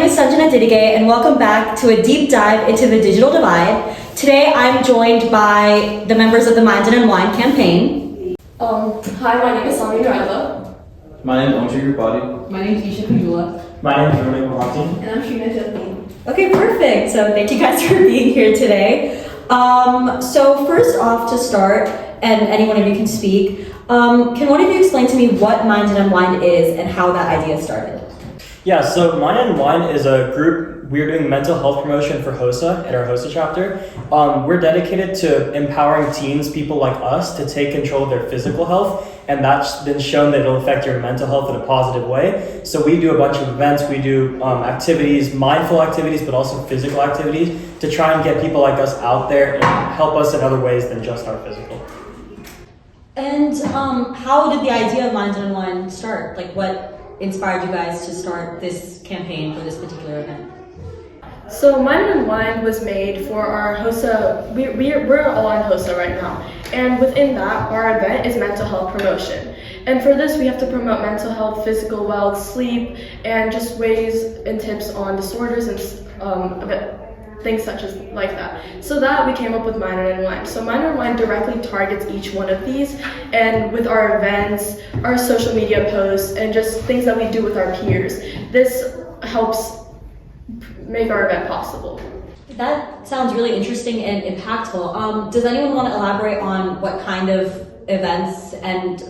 name is Sanjana Diddige, and welcome back to a deep dive into the digital divide. Today, I'm joined by the members of the Mind and Unwind campaign. Hi, my name is Samir Raila. My name is Omshri Rupati. My name is Isha Kujula. My name is Roman Mohanty. And I'm Sheena Jatleen. Okay, perfect. So thank you guys for being here today. So first off, to start, and any one of you can speak, can one of you explain to me what Mind and Unwind is and how that idea started? Yeah, so Mind and Unwind is a group. We're doing mental health promotion for HOSA at our HOSA chapter. We're dedicated to empowering teens, people like us, to take control of their physical health, and that's been shown that it'll affect your mental health in a positive way. So we do a bunch of events, we do activities, mindful activities, but also physical activities to try and get people like us out there and help us in other ways than just our physical. And how did the idea of Mind and Unwind start? Like, what inspired you guys to start this campaign for this particular event? So Mind and Unwind was made for our HOSA. We're all on HOSA right now. And within that, our event is mental health promotion. And for this, we have to promote mental health, physical wealth, sleep, and just ways and tips on disorders and things such as like that. So that we came up with Mind and Unwind. So Mind and Unwind directly targets each one of these, and with our events, our social media posts, and just things that we do with our peers, this helps make our event possible. That sounds really interesting and impactful. Does anyone want to elaborate on what kind of events and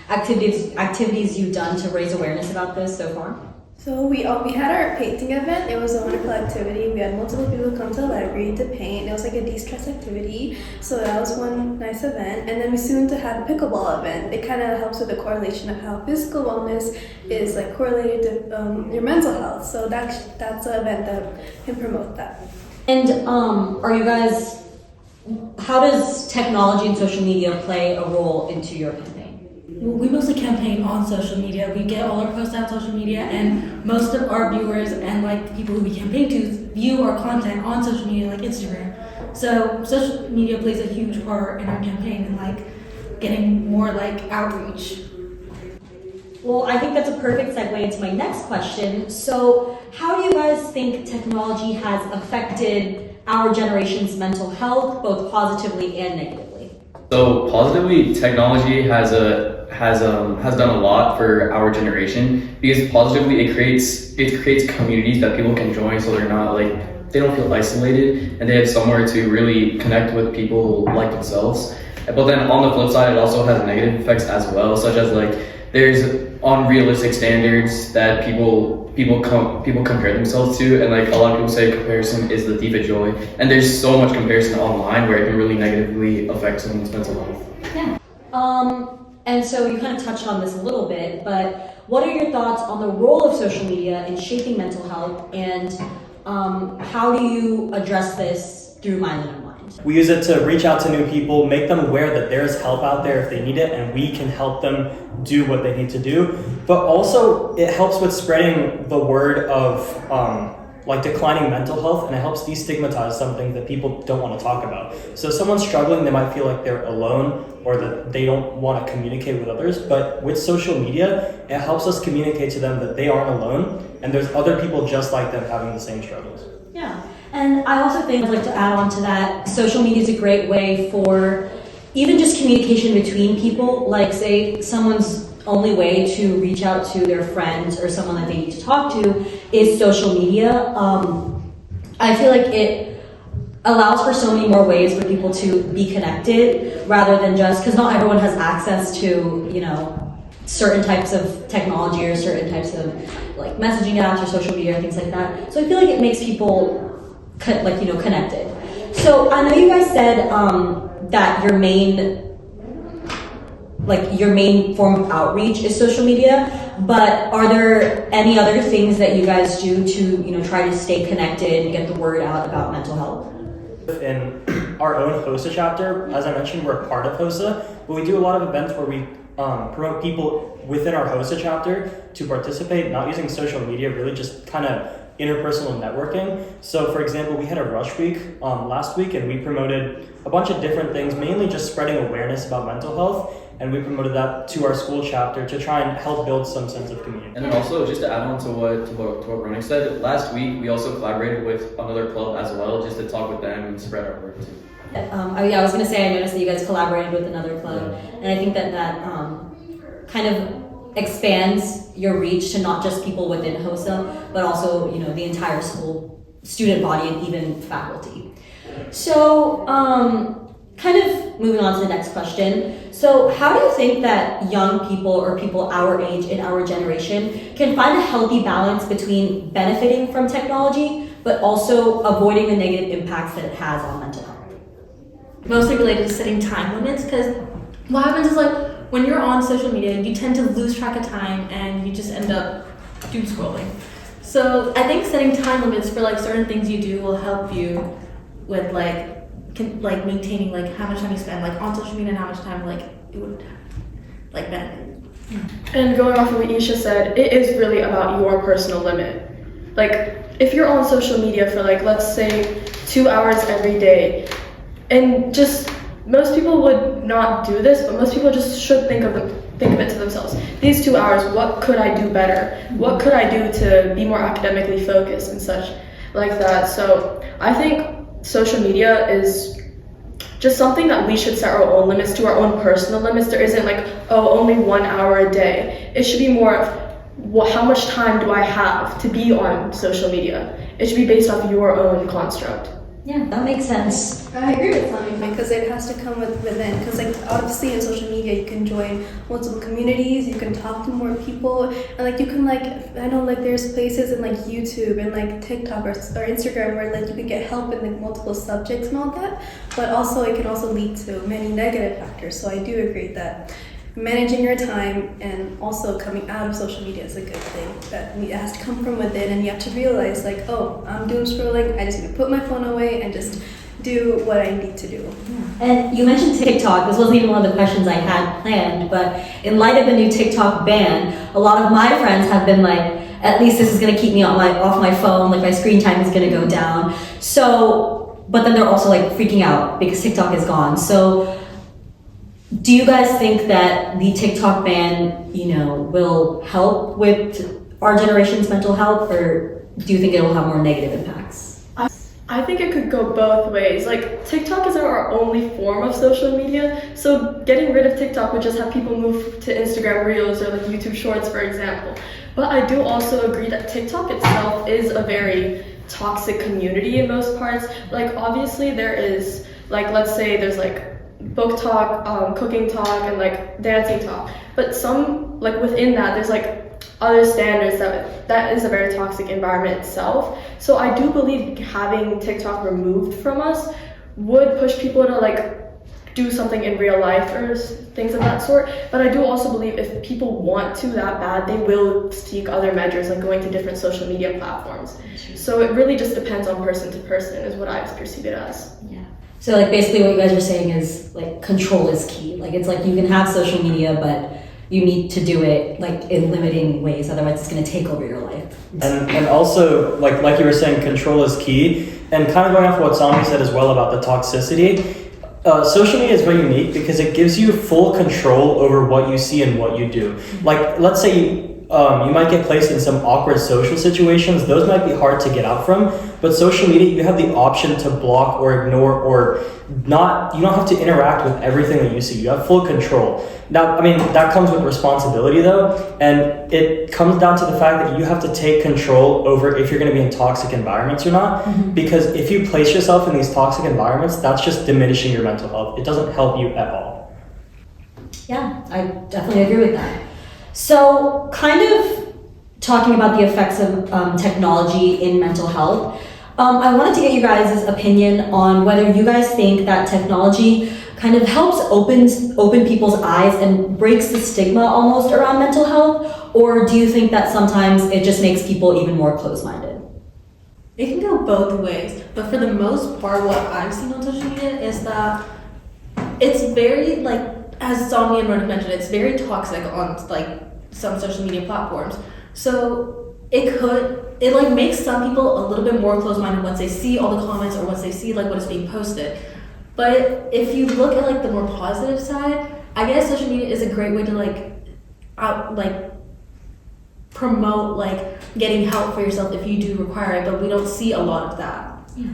activities you've done to raise awareness about this so far? So we had our painting event. It was a wonderful activity. We had multiple people come to the library to paint. It was like a de-stress activity. So that was one nice event. And then we soon to have a pickleball event. It kind of helps with the correlation of how physical wellness is like correlated to your mental health. So that's an event that can promote that. And are you guys, how does technology and social media play a role into your campaign? Well, we mostly campaign on social media. We get all our posts on social media, and most of our viewers and like the people who we campaign to view our content on social media, like Instagram. So social media plays a huge part in our campaign and like getting more like outreach. Well, I think that's a perfect segue into my next question. So how do you guys think technology has affected our generation's mental health, both positively and negatively? So positively, technology has done a lot for our generation, because positively it creates communities that people can join, so they don't feel isolated and they have somewhere to really connect with people like themselves. But then on the flip side, it also has negative effects as well, such as there's unrealistic standards that people compare themselves to, and a lot of people say comparison is the thief of joy, and there's so much comparison online where it can really negatively affect someone's mental health. Yeah. And so you kind of touched on this a little bit, but what are your thoughts on the role of social media in shaping mental health, and how do you address this through Mind and Unwind? We use it to reach out to new people, make them aware that there's help out there if they need it, and we can help them do what they need to do. But also, it helps with spreading the word of declining mental health, and it helps destigmatize something that people don't want to talk about. So if someone's struggling, they might feel like they're alone or that they don't want to communicate with others. But with social media, it helps us communicate to them that they aren't alone, and there's other people just like them having the same struggles. Yeah, and I also think I'd like to add on to that, social media is a great way for even just communication between people. Like, say someone's only way to reach out to their friends or someone that they need to talk to is social media. I feel like it allows for so many more ways for people to be connected, rather than just, because not everyone has access to, certain types of technology or certain types of messaging apps or social media or things like that. So I feel like it makes people connected. So I know you guys said that your main form of outreach is social media, but are there any other things that you guys do to try to stay connected and get the word out about mental health? In our own HOSA chapter, as I mentioned, we're a part of HOSA, but we do a lot of events where we promote people within our HOSA chapter to participate, not using social media, really just kind of interpersonal networking. So for example, we had a rush week last week, and we promoted a bunch of different things, mainly just spreading awareness about mental health. and we promoted that to our school chapter to try and help build some sense of community. And then also, just to add on to what Ronan said, last week we also collaborated with another club as well, just to talk with them and spread our work too. I was going to say, I noticed that you guys collaborated with another club, and I think that kind of expands your reach to not just people within HOSA, but also, the entire school student body and even faculty. So, kind of moving on to the next question. So, how do you think that young people or people our age in our generation can find a healthy balance between benefiting from technology, but also avoiding the negative impacts that it has on mental health? Mostly related to setting time limits, because what happens is when you're on social media, you tend to lose track of time and you just end up doom scrolling. So I think setting time limits for certain things you do will help you with maintaining how much time you spend on social media and how much time it would benefit. And going off of what Isha said, it is really about your personal limit. If you're on social media for let's say 2 hours every day, and just most people would not do this, but most people just should think of it to themselves. These 2 hours, what could I do better? What could I do to be more academically focused and such like that? So I think social media is just something that we should set our own limits to, our own personal limits. There isn't only 1 hour a day. It should be more of how much time do I have to be on social media? It should be based off your own construct. Yeah, that makes sense. I agree with Tommy because it has to come within. Because obviously in social media you can join multiple communities, you can talk to more people, and you can I know there's places in YouTube and TikTok or Instagram where you can get help in multiple subjects and all that. But also it can also lead to many negative factors. So I do agree that managing your time and also coming out of social media is a good thing. That it has to come from within, and you have to realize oh, I'm doom scrolling. I just need to put my phone away and just do what I need to do. And you mentioned TikTok. This wasn't even one of the questions I had planned, but in light of the new TikTok ban, a lot of my friends have been at least this is going to keep me off my phone. My screen time is going to go down. So, but then they're also freaking out because TikTok is gone. So, do you guys think that the TikTok ban, will help with our generation's mental health, or do you think it will have more negative impacts? I think it could go both ways. TikTok isn't our only form of social media, so getting rid of TikTok would just have people move to Instagram Reels or YouTube Shorts, for example. But I do also agree that TikTok itself is a very toxic community in most parts. Obviously there is, let's say there's book talk, cooking talk, and dancing talk. But some within that, there's other standards that is a very toxic environment itself. So I do believe having TikTok removed from us would push people to do something in real life or things of that sort. But I do also believe if people want to that bad, they will seek other measures going to different social media platforms. So it really just depends on person to person is what I perceive it as. Yeah. So basically what you guys are saying is control is key. It's you can have social media, but you need to do it in limiting ways, otherwise it's going to take over your life. And also like you were saying, control is key. And kind of going off what Sami said as well about the toxicity, social media is very unique because it gives you full control over what you see and what you do. Let's say you might get placed in some awkward social situations. Those might be hard to get out from, but social media, you have the option to block or ignore or not. You don't have to interact with everything that you see. You have full control. Now, that comes with responsibility though, and it comes down to the fact that you have to take control over if you're going to be in toxic environments or not, because if you place yourself in these toxic environments, that's just diminishing your mental health. It doesn't help you at all. Yeah, I definitely agree with that. So, kind of talking about the effects of technology in mental health, I wanted to get you guys' opinion on whether you guys think that technology kind of helps open people's eyes and breaks the stigma almost around mental health, or do you think that sometimes it just makes people even more closed-minded? It can go both ways, but for the most part, what I've seen on social media is that it's very as Sonia and Ronan mentioned, it's very toxic on some social media platforms. So it makes some people a little bit more closed-minded once they see all the comments or once they see what is being posted. But if you look at the more positive side, I guess social media is a great way to promote getting help for yourself if you do require it, but we don't see a lot of that. Yeah.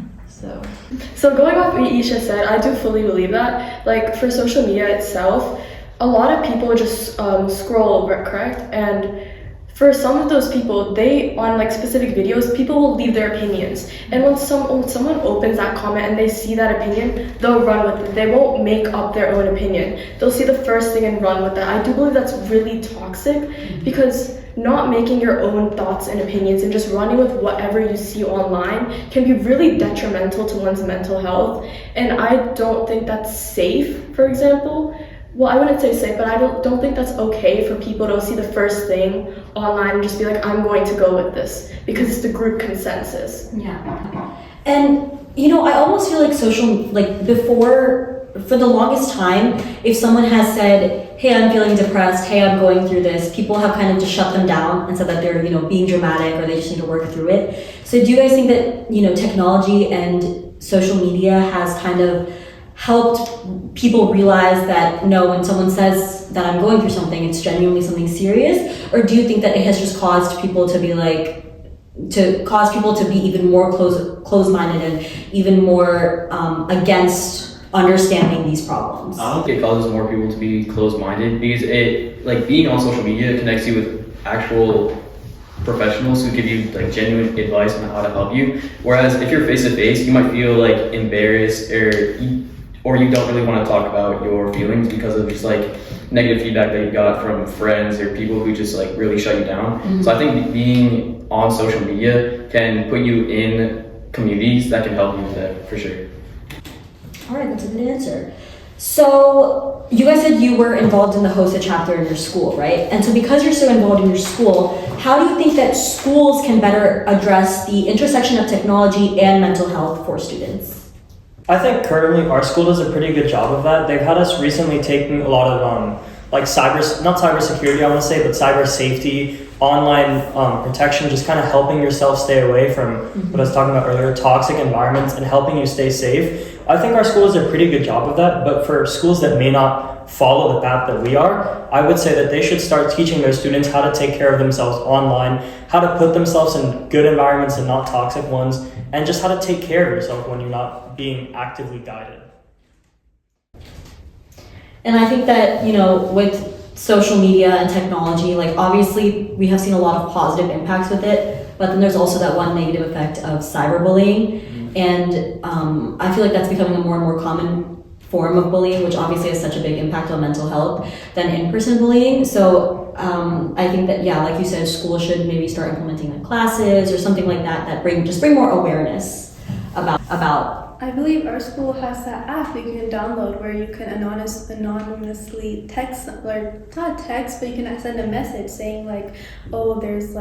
So going off what Isha said, I do fully believe that. Like for social media itself, a lot of people just scroll over it, correct? And for some of those people, they on specific videos, people will leave their opinions. And when someone opens that comment and they see that opinion, they'll run with it. They won't make up their own opinion. They'll see the first thing and run with it. I do believe that's really toxic because not making your own thoughts and opinions and just running with whatever you see online can be really detrimental to one's mental health. And I don't think that's safe, for example. Well, I wouldn't say safe, but I don't think that's okay for people to see the first thing online and just be like, I'm going to go with this because it's the group consensus. Yeah. And, I almost feel for the longest time, if someone has said, hey, I'm feeling depressed, hey, I'm going through this, people have kind of just shut them down and said that they're, being dramatic or they just need to work through it. So do you guys think that, technology and social media has kind of helped people realize that no, when someone says that I'm going through something, it's genuinely something serious? Or do you think that it has just caused people to be even more close-minded and even more against understanding these problems? I don't think it causes more people to be closed-minded because being on social media connects you with actual professionals who give you genuine advice on how to help you. Whereas if you're face-to-face, you might feel embarrassed or you don't really want to talk about your feelings because of just negative feedback that you got from friends or people who just really shut you down. Mm-hmm. So I think being on social media can put you in communities that can help you with that for sure. All right, that's a good answer. So you guys said you were involved in the HOSA chapter in your school, right? And so because you're so involved in your school, how do you think that schools can better address the intersection of technology and mental health for students? I think currently our school does a pretty good job of that. They've had us recently taking a lot of not cybersecurity, I want to say, but cyber safety, online protection, just kind of helping yourself stay away from what I was talking about earlier, toxic environments, and helping you stay safe. I think our school does a pretty good job of that, but for schools that may not follow the path that we are, I would say that they should start teaching their students how to take care of themselves online, how to put themselves in good environments and not toxic ones, and just how to take care of yourself when you're not being actively guided. And I think that, with social media and technology, obviously we have seen a lot of positive impacts with it, but then there's also that one negative effect of cyberbullying. Mm-hmm. And I feel like that's becoming a more and more common form of bullying, which obviously has such a big impact on mental health than in-person bullying. So I think that, like you said, schools should maybe start implementing classes or something like that bring more awareness about. I believe our school has that app you can download where you can anonymously text, or not text, but you can send a message saying oh, there's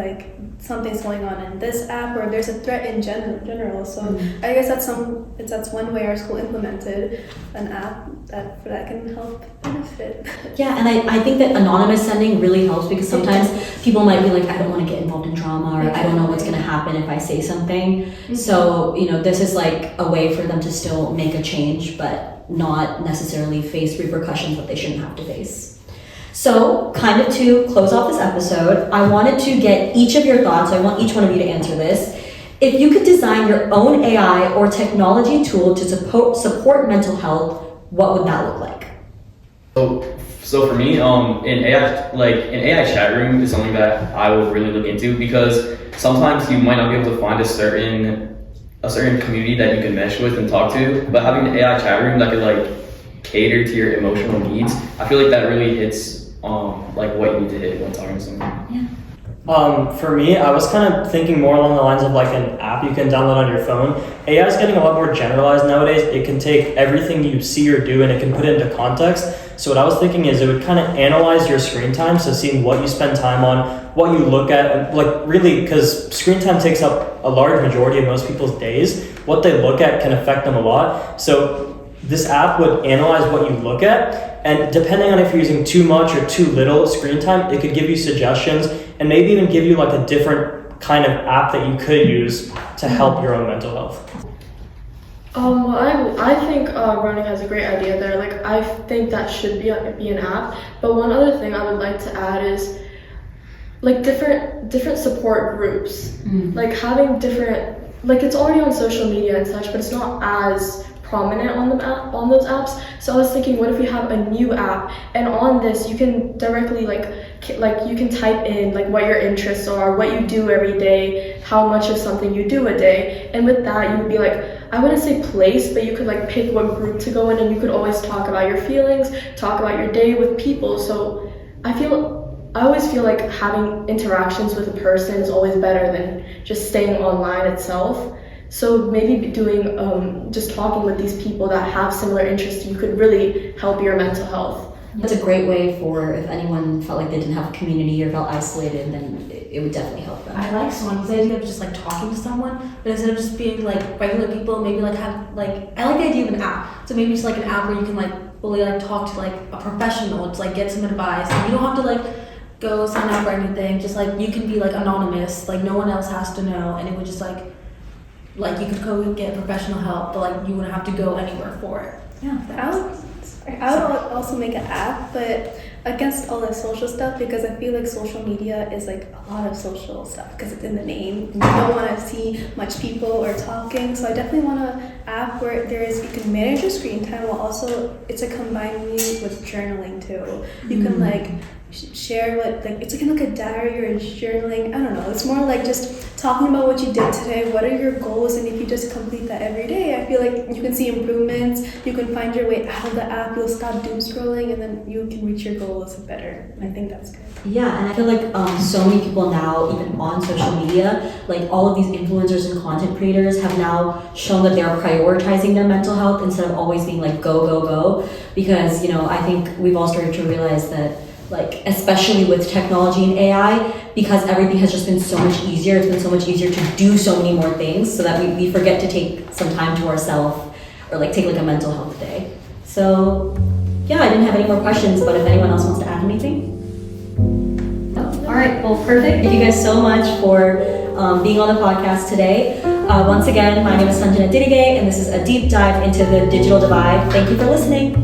something's going on in this app, or there's a threat in general. So I guess that's one way our school implemented an app that can help benefit. Yeah, and I think that anonymous sending really helps because sometimes people might be I don't want to get involved in drama, or I don't know what's going to happen if I say something. Mm-hmm. So, this is a way for them to still make a change, but not necessarily face repercussions that they shouldn't have to face. So, kind of to close off this episode, I wanted to get each of your thoughts. I want each one of you to answer this. If you could design your own AI or technology tool to support mental health, what would that look like? So for me, an AI chat room is something that I would really look into because sometimes you might not be able to find a certain community that you can mesh with and talk to, but having an AI chat room that could cater to your emotional needs, I feel like that really hits what you need to hit when talking to someone. Yeah. For me, I was kind of thinking more along the lines of an app you can download on your phone. AI is getting a lot more generalized nowadays. It can take everything you see or do and it can put it into context. So what I was thinking is it would kind of analyze your screen time, so seeing what you spend time on, what you look at, really, because screen time takes up a large majority of most people's days. What they look at can affect them a lot. So this app would analyze what you look at, and depending on if you're using too much or too little screen time, it could give you suggestions and maybe even give you a different kind of app that you could use to help your own mental health. Well, I think Ronan has a great idea there. Like, I think that should be an app. But one other thing I would like to add is like different support groups. Like having different, like it's already on social media and such, but it's not as prominent on those apps. So I was thinking, what if we have a new app, and on this you can directly like you can type in like what your interests are, what you do every day, how much of something you do a day, and with that you would be like, I wouldn't say place, but you could like pick what group to go in, and you could always talk about your feelings, talk about your day with people. So I always feel like having interactions with a person is always better than just staying online itself. So maybe doing just talking with these people that have similar interests to you could really help your mental health. It's a great way for if anyone felt like they didn't have a community or felt isolated, then it would definitely help them. I like Swan's idea of just like talking to someone, but instead of just being like regular people, maybe like have like, I like the idea of an app. So maybe just like an app where you can like fully like talk to like a professional to like get some advice. And you don't have to like go sign up for anything. Just like you can be like anonymous, like no one else has to know, and it would just like you could go and get professional help, but like you wouldn't have to go anywhere for it. Yeah. I would also make an app, but against all the social stuff, because I feel like social media is like a lot of social stuff because it's in the name. You don't want to see much people or talking, so I definitely want an app where you can manage your screen time while also it's a combining with journaling too. You can like share what it's like a diary or journaling. I don't know. It's more like just talking about what you did today. What are your goals? And if you just complete that every day, I feel like you can see improvements. You can find your way out of the app. You'll stop doom scrolling, and then you can reach your goals better. I think that's good. Yeah, and I feel like so many people now, even on social media, like all of these influencers and content creators have now shown that they're prioritizing their mental health instead of always being like go, go, go. Because, I think we've all started to realize that, like, especially with technology and AI, because everything has just been so much easier, it's been so much easier to do so many more things, so that we forget to take some time to ourselves or like take like a mental health day. So yeah, I didn't have any more questions, but if anyone else wants to add anything. No? All right, well, perfect. Thank you guys so much for being on the podcast today. Once again, my name is Sanjana Diddige, and this is a deep dive into the digital divide. Thank you for listening.